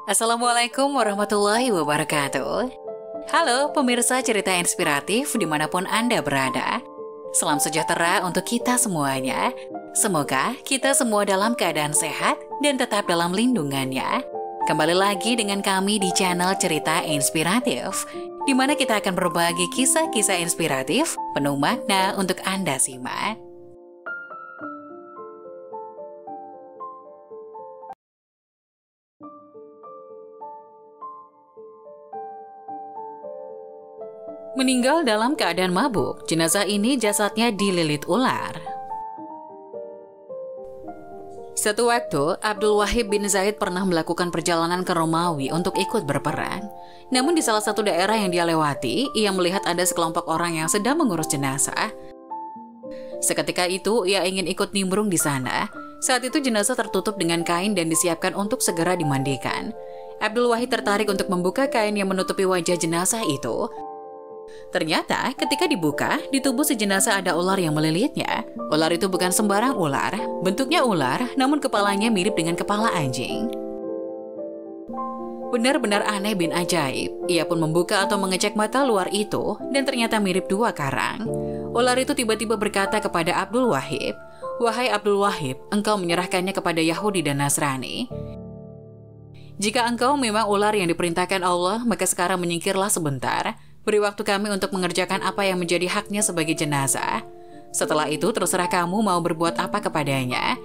Assalamualaikum warahmatullahi wabarakatuh. Halo pemirsa cerita inspiratif dimanapun Anda berada. Salam sejahtera untuk kita semuanya. Semoga kita semua dalam keadaan sehat dan tetap dalam lindungannya. Kembali lagi dengan kami di channel Cerita Inspiratif, di mana kita akan berbagi kisah-kisah inspiratif penuh makna untuk Anda simak. Meninggal dalam keadaan mabuk, jenazah ini jasadnya dililit ular. Suatu waktu, Abdul Wahid bin Zaid pernah melakukan perjalanan ke Romawi untuk ikut berperang. Namun di salah satu daerah yang dia lewati, ia melihat ada sekelompok orang yang sedang mengurus jenazah. Seketika itu, ia ingin ikut nimbrung di sana. Saat itu jenazah tertutup dengan kain dan disiapkan untuk segera dimandikan. Abdul Wahid tertarik untuk membuka kain yang menutupi wajah jenazah itu. Ternyata ketika dibuka, di tubuh si jenazah ada ular yang melilitnya. Ular itu bukan sembarang ular, bentuknya ular, namun kepalanya mirip dengan kepala anjing. Benar-benar aneh bin ajaib. Ia pun membuka atau mengecek mata luar itu, dan ternyata mirip dua karang. Ular itu tiba-tiba berkata kepada Abdul Wahid, "Wahai Abdul Wahid, engkau menyerahkannya kepada Yahudi dan Nasrani. Jika engkau memang ular yang diperintahkan Allah, maka sekarang menyingkirlah sebentar. Beri waktu kami untuk mengerjakan apa yang menjadi haknya sebagai jenazah. Setelah itu terserah kamu mau berbuat apa kepadanya."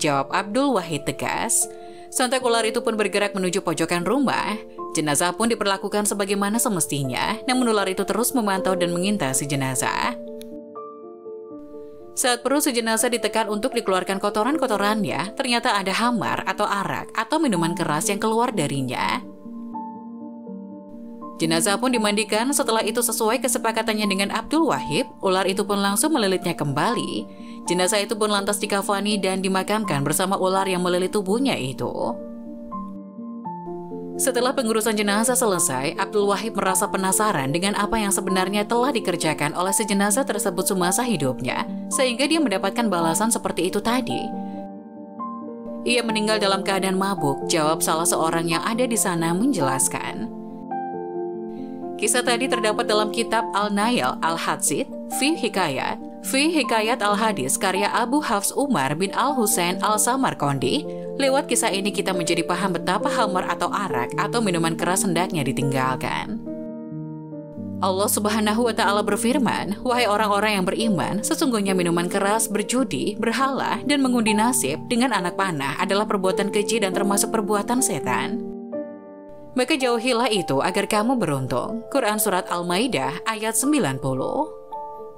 Jawab Abdul Wahid tegas. Sontak ular itu pun bergerak menuju pojokan rumah. Jenazah pun diperlakukan sebagaimana semestinya, namun ular itu terus memantau dan mengintai si jenazah. Saat perut si jenazah ditekan untuk dikeluarkan kotoran-kotorannya, ternyata ada hamar atau arak atau minuman keras yang keluar darinya. Jenazah pun dimandikan. Setelah itu sesuai kesepakatannya dengan Abdul Wahid, ular itu pun langsung melilitnya kembali. Jenazah itu pun lantas dikafani dan dimakamkan bersama ular yang melilit tubuhnya itu. Setelah pengurusan jenazah selesai, Abdul Wahid merasa penasaran dengan apa yang sebenarnya telah dikerjakan oleh si jenazah tersebut semasa hidupnya, sehingga dia mendapatkan balasan seperti itu tadi. Ia meninggal dalam keadaan mabuk, jawab salah seorang yang ada di sana menjelaskan. Kisah tadi terdapat dalam kitab Al-Nail Al-Hadsid, Fi Hikayat Al-Hadis karya Abu Hafs Umar bin Al-Husain Al-Samarqandi. Lewat kisah ini kita menjadi paham betapa hamar atau arak atau minuman keras hendaknya ditinggalkan. Allah Subhanahu wa Ta'ala berfirman, "Wahai orang-orang yang beriman, sesungguhnya minuman keras, berjudi, berhala, dan mengundi nasib dengan anak panah adalah perbuatan keji dan termasuk perbuatan setan. Maka jauhilah itu agar kamu beruntung." Quran Surat Al-Maidah ayat 90.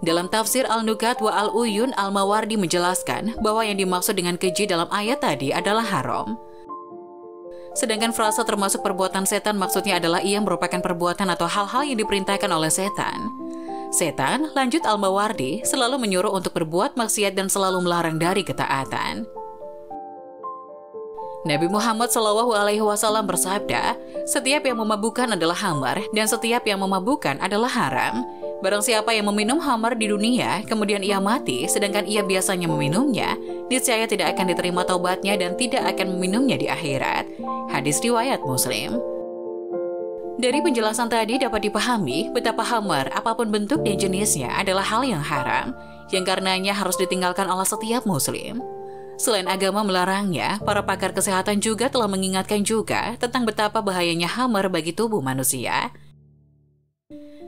Dalam tafsir Al-Nukat wa Al-Uyun, Al-Mawardi menjelaskan bahwa yang dimaksud dengan keji dalam ayat tadi adalah haram. Sedangkan frasa termasuk perbuatan setan maksudnya adalah ia merupakan perbuatan atau hal-hal yang diperintahkan oleh setan. Setan, lanjut Al-Mawardi, selalu menyuruh untuk berbuat maksiat dan selalu melarang dari ketaatan. Nabi Muhammad SAW bersabda, "Setiap yang memabukkan adalah hamar, dan setiap yang memabukkan adalah haram. Barang siapa yang meminum hamar di dunia, kemudian ia mati, sedangkan ia biasanya meminumnya, niscaya tidak akan diterima taubatnya dan tidak akan meminumnya di akhirat." Hadis riwayat Muslim. Dari penjelasan tadi dapat dipahami betapa hamar, apapun bentuk dan jenisnya, adalah hal yang haram, yang karenanya harus ditinggalkan oleh setiap muslim. Selain agama melarangnya, para pakar kesehatan juga telah mengingatkan juga tentang betapa bahayanya hamar bagi tubuh manusia.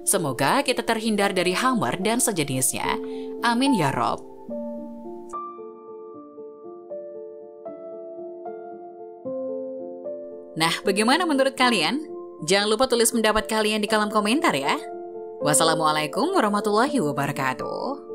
Semoga kita terhindar dari hamar dan sejenisnya. Amin ya Rob. Nah, bagaimana menurut kalian? Jangan lupa tulis pendapat kalian di kolom komentar ya. Wassalamualaikum warahmatullahi wabarakatuh.